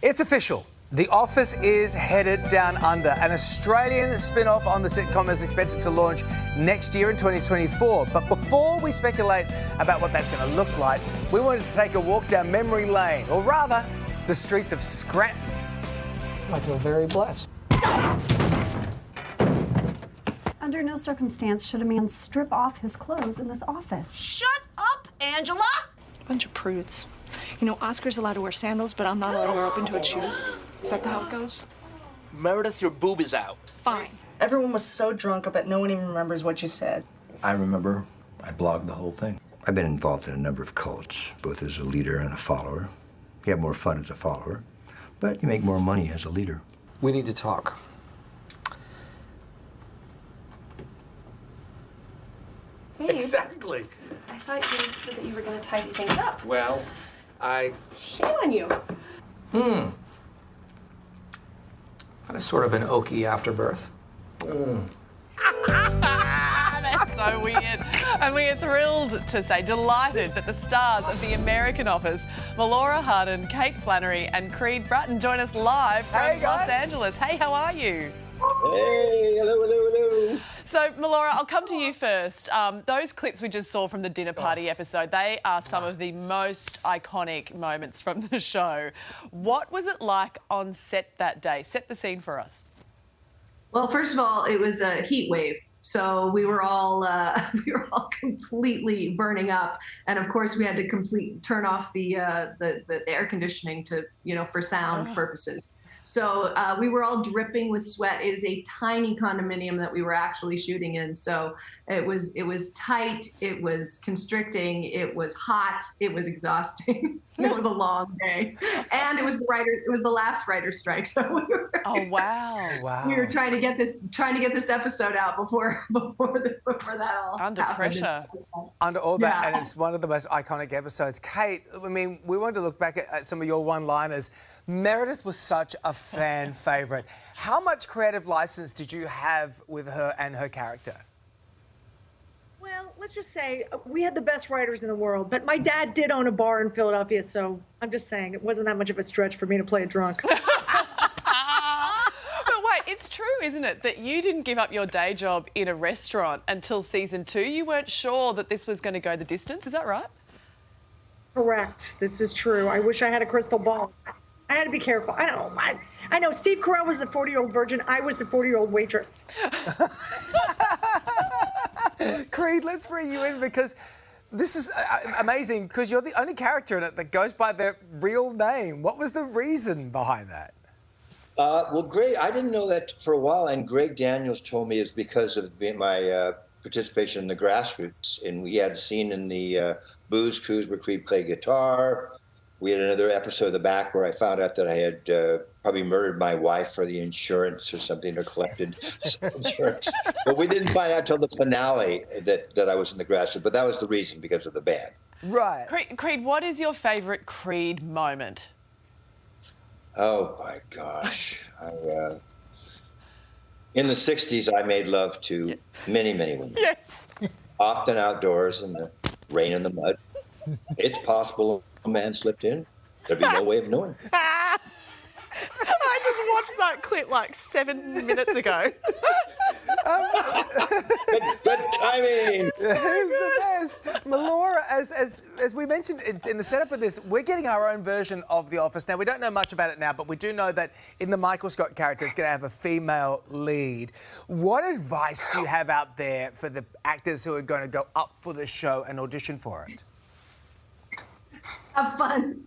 It's official. The Office is headed down under. An Australian spin-off on the sitcom is expected to launch next year in 2024. But before we speculate about what that's going to look like, we wanted to take a walk down memory lane, or rather, the streets of Scranton. I feel very blessed. Under no circumstance should a man strip off his clothes in this office. Shut up, Angela! Bunch of prudes. You know, Oscar's allowed to wear sandals, but I'm not allowed to wear open-toed shoes. Is that how it goes? Meredith, your boob is out. Fine. Everyone was so drunk, I bet no one even remembers what you said. I remember. I blogged the whole thing. I've been involved in a number of cults, both as a leader and a follower. You have more fun as a follower, but you make more money as a leader. We need to talk. Babe, Exactly. I thought you said that you were going to tidy things up. Well, Shame on you. Had a sort of an oaky afterbirth. That's so weird. And we are thrilled to say, delighted that the stars of The American Office, Melora Hardin, Kate Flannery and Creed Bratton join us live from Hey, guys. Los Angeles. Hey, how are you? Hey, hello. So, Melora, I'll come to you first. Those clips we just saw from the dinner party episode, they are some of the most iconic moments from the show. What was it like on set that day? Set the scene for us. Well, first of all, it was a heat wave. So we were all completely burning up, and of course we had to turn off the air conditioning to for sound purposes. So we were all dripping with sweat. It was a tiny condominium that we were actually shooting in. So it was tight. It was constricting. It was hot. It was exhausting. It was a long day, and it was the last writer strike. So we were, Oh, wow. we were trying to get this episode out before that all Under happened. pressure. Under all that, Yeah. and it's one of the most iconic episodes. Kate, I mean, we wanted to look back at some of your one-liners. Meredith was such a fan favourite. How much creative license did you have with her and her character? Well, let's just say we had the best writers in the world, but my dad did own a bar in Philadelphia, so I'm just saying it wasn't that much of a stretch for me to play a drunk. But wait, it's true, isn't it, that you didn't give up your day job in a restaurant until season 2? You weren't sure that this was going to go the distance, is that right? Correct. This is true. I wish I had a crystal ball. I had to be careful. I know Steve Carell was the 40-year-old virgin. I was the 40-year-old waitress. Creed, let's bring you in because this is amazing because you're the only character in it that goes by their real name. What was the reason behind that? Well, Greg, I didn't know that for a while, and Greg Daniels told me it's because of my participation in the Grassroots, and we had a scene in the Booze Cruise where Creed played guitar. We had another episode of The Back where I found out that I had probably murdered my wife for the insurance or something, or collected some insurance. But we didn't find out till the finale that I was in the Grassroots. But that was the reason, because of the band. Right. Creed, what is your favourite Creed moment? Oh, my gosh. In the 60s, I made love to many, many women. Yes. Often outdoors in the rain and the mud. It's possible a man slipped in. There'd be no way of knowing. I just watched that clip like 7 minutes ago. Good timing. It's the best. Melora, as we mentioned in the setup of this, we're getting our own version of The Office. Now, we don't know much about it now, but we do know that in the Michael Scott character, it's going to have a female lead. What advice do you have out there for the actors who are going to go up for the show and audition for it? Have fun.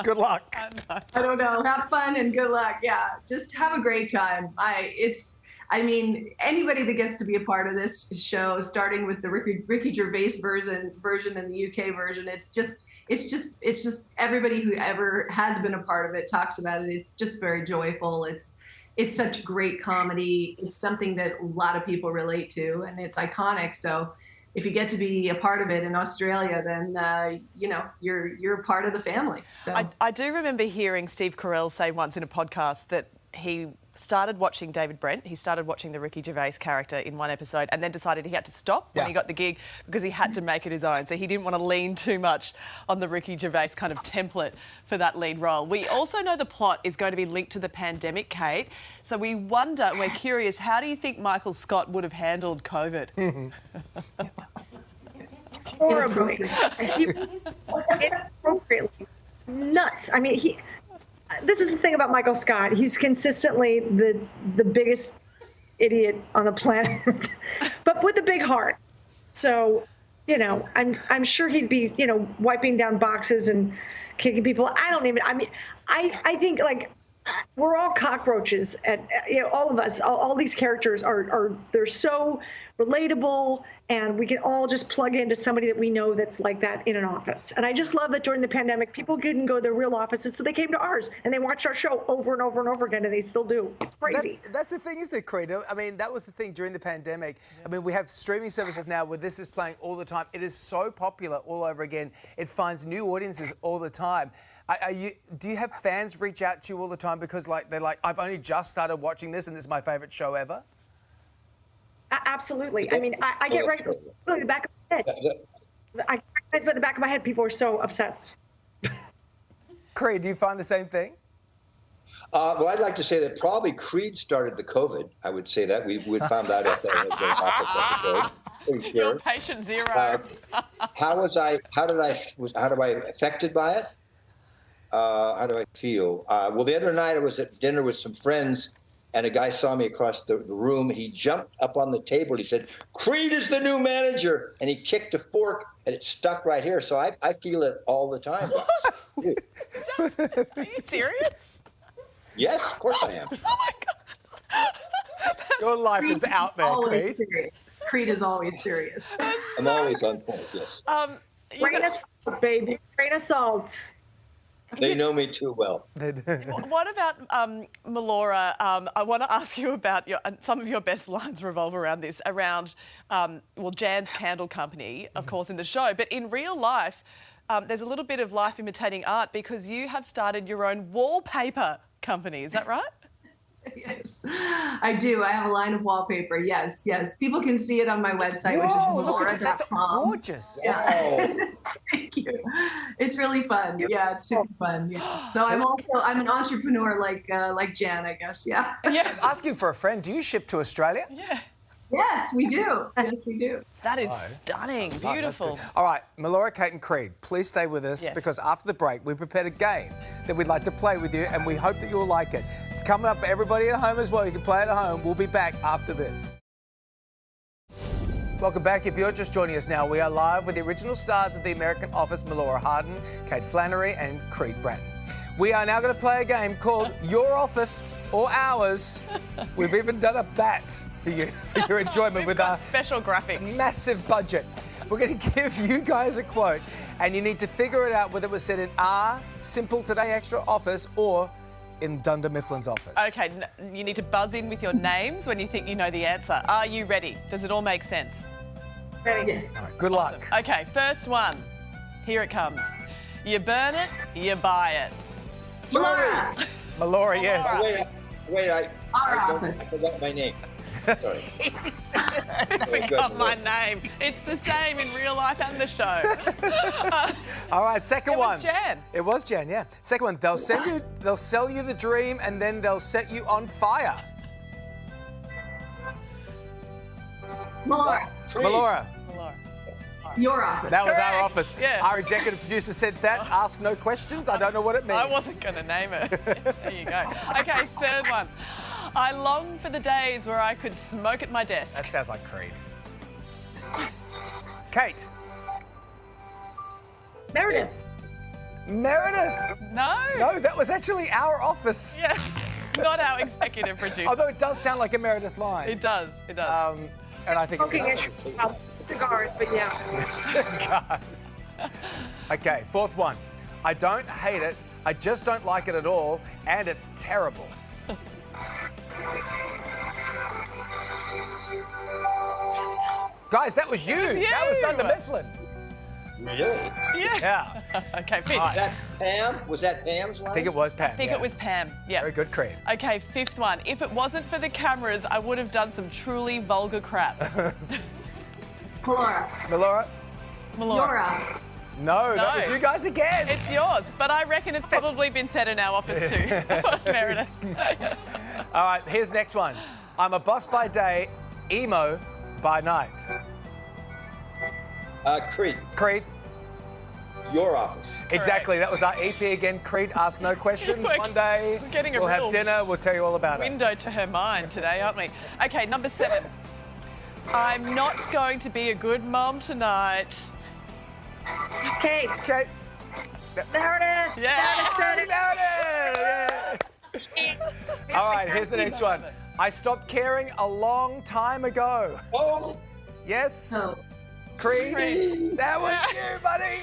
Good luck. I don't know. Have fun and good luck. Yeah, just have a great time. Anybody that gets to be a part of this show, starting with the Ricky Gervais version and the UK version, it's just everybody who ever has been a part of it talks about it. It's just very joyful. It's such great comedy. It's something that a lot of people relate to, and it's iconic. So if you get to be a part of it in Australia, then you're a part of the family. So I do remember hearing Steve Carell say once in a podcast that he started watching David Brent. He started watching the Ricky Gervais character in one episode and then decided he had to stop when he got the gig because he had to make it his own. So he didn't want to lean too much on the Ricky Gervais kind of template for that lead role. We also know the plot is going to be linked to the pandemic, Kate. So we wonder, and we're curious, how do you think Michael Scott would have handled COVID? Horribly. Inappropriately. Nuts. I mean, this is the thing about Michael Scott. He's consistently the biggest idiot on the planet, but with a big heart. So, you know, I'm sure he'd be, you know, wiping down boxes and kicking people. I think, like, we're all cockroaches, and you know, all of us, all these characters they're so relatable, and we can all just plug into somebody that we know that's like that in an office. And I just love that during the pandemic, people couldn't go to their real offices, so they came to ours and they watched our show over and over and over again, and they still do. It's crazy. That's the thing, isn't it, Creed? I mean, that was the thing during the pandemic. I mean, we have streaming services now where this is playing all the time. It is so popular all over again. It finds new audiences all the time. Do you have fans reach out to you all the time because, like, they're like, I've only just started watching this and this is my favourite show ever? Absolutely. I mean, I get right to the back of my head. I recognize by the back of my head, people are so obsessed. Creed, do you find the same thing? Well, I'd like to say that probably Creed started the COVID. I would say that. We found out at the episode. Pretty sure. You're patient zero. How am I affected by it? How do I feel? Well, the other night I was at dinner with some friends, and a guy saw me across the room. He jumped up on the table. He said, "Creed is the new manager," and he kicked a fork, and it stuck right here. So I feel it all the time. Are you serious? Yes, of course I am. Oh my God. Your life is out there, Creed. Serious. Creed is always serious. I'm always on point, yes. Grain of salt, baby. Grain of salt. They know me too well. What about Melora? I want to ask you about some of your best lines revolve around this, around, Jan's Candle Company, of course, in the show. But in real life, there's a little bit of life imitating art because you have started your own wallpaper company. Is that right? Yes, I do. I have a line of wallpaper. Yes. People can see it on my website, which is melora.com. That's gorgeous. Yeah. Thank you. It's really fun. Yeah, it's super fun. Yeah. So I'm an entrepreneur like Jan, I guess. Yeah. Yes. Asking for a friend. Do you ship to Australia? Yeah. Yes, we do. Yes, we do. That is stunning. Beautiful. All right, Melora, Kate and Creed, please stay with us because after the break, we prepared a game that we'd like to play with you and we hope that you'll like it. It's coming up for everybody at home as well. You can play it at home. We'll be back after this. Welcome back. If you're just joining us now, we are live with the original stars of The American Office, Melora Hardin, Kate Flannery and Creed Bratton. We are now going to play a game called Your Office or Ours. We've even done a bat for your enjoyment with our special graphics. Massive budget. We're going to give you guys a quote and you need to figure it out whether it was said in our Simple Today Extra office or in Dunder Mifflin's office. Okay, you need to buzz in with your names when you think you know the answer. Are you ready? Does it all make sense? Ready. Yes. All right, good luck. Okay, first one. Here it comes. You burn it, you buy it. Melora. Melora, yes. Wait, I office. forgot my name. Sorry. I forgot my name. It's the same in real life and the show. All right, second one. It was Jan. It was Jan, yeah. Second one, they'll sell you the dream and then they'll set you on fire. Melora. Melora. Your office. That was Correct. our office. Yeah. Our executive producer said that. Ask no questions. I don't know what it means. I wasn't going to name it. There you go. Okay, third one. I long for the days where I could smoke at my desk. That sounds like Creed. Kate. Meredith. Meredith. No, that was actually our office. Yeah, not our executive producer. Although it does sound like a Meredith line. It does. And I think Smoking it's cigars, but yeah. cigars. Okay, fourth one. I don't hate it. I just don't like it at all, and it's terrible. Guys, that was you. That was Dunder Mifflin. Really? Yeah. Okay, fifth. Right. That Pam? Was that Pam's line? I think it was Pam. I think it was Pam. Yeah. Very good, Creed. Okay, fifth one. If it wasn't for the cameras, I would have done some truly vulgar crap. Melora. Melora? Nora. No, that No. was you guys again. It's yours, but I reckon it's probably been said in our office too. Meredith. All right, here's next one. I'm a boss by day, emo by night. Creed, Creed? your office. Exactly, that was our EP again. Creed asked no questions. We're One day getting a we'll have real dinner, we'll tell you all about it. Window to her mind today, aren't we? Okay, number 7. I'm not going to be a good mom tonight. Kate. Okay. Meredith. Yeah. Meredith said it. All right, here's the next one. I stopped caring a long time ago. Oh, Yes? No. Creed? That was you, buddy.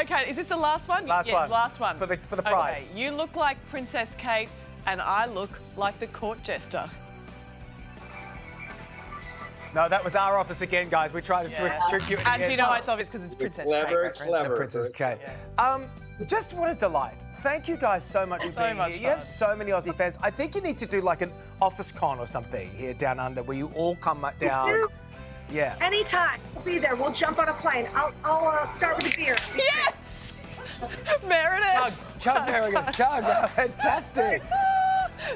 Okay, is this the last one? Last Yeah, one. last one. For the prize. Okay, you look like Princess Kate and I look like the court jester. No, that was our office again, guys. We tried to trick you. And do you again. know why it's obvious? Because it's Princess clever, Kate. clever. The Princess Kate. Just what a delight. Thank you guys so much for So being much here. You have fun. so many Aussie fans. I think you need to do like an office con or something here down under where you all come down. Yeah. Anytime. We'll be there. We'll jump on a plane. I'll start with a beer. Yes! Meredith! Chug, Meredith, chug. Fantastic.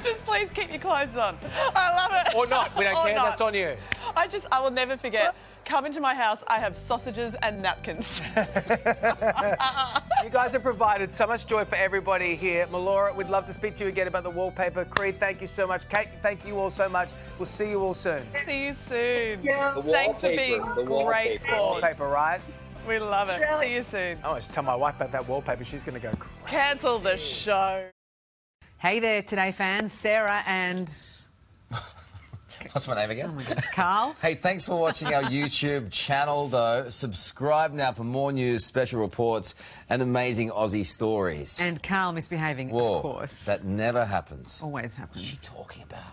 Just please keep your clothes on. I love it. Or not. We don't Or care. not. That's on you. I will never forget. Come into my house, I have sausages and napkins. You guys have provided so much joy for everybody here. Melora, we'd love to speak to you again about the wallpaper. Creed, thank you so much. Kate, thank you all so much. We'll see you all soon. See you soon. Yeah. The Thanks for being wallpaper, the great wallpaper. sports. Wallpaper, right? We love it. Really? See you soon. I always tell my wife about that wallpaper. She's going to go crazy. Cancel the show. Hey there, Today fans. Sarah and What's my name again? Carl. Hey, thanks for watching our YouTube channel, though. Subscribe now for more news, special reports, and amazing Aussie stories. And Carl misbehaving, Whoa, of course. that never happens. Always happens. What's she talking about?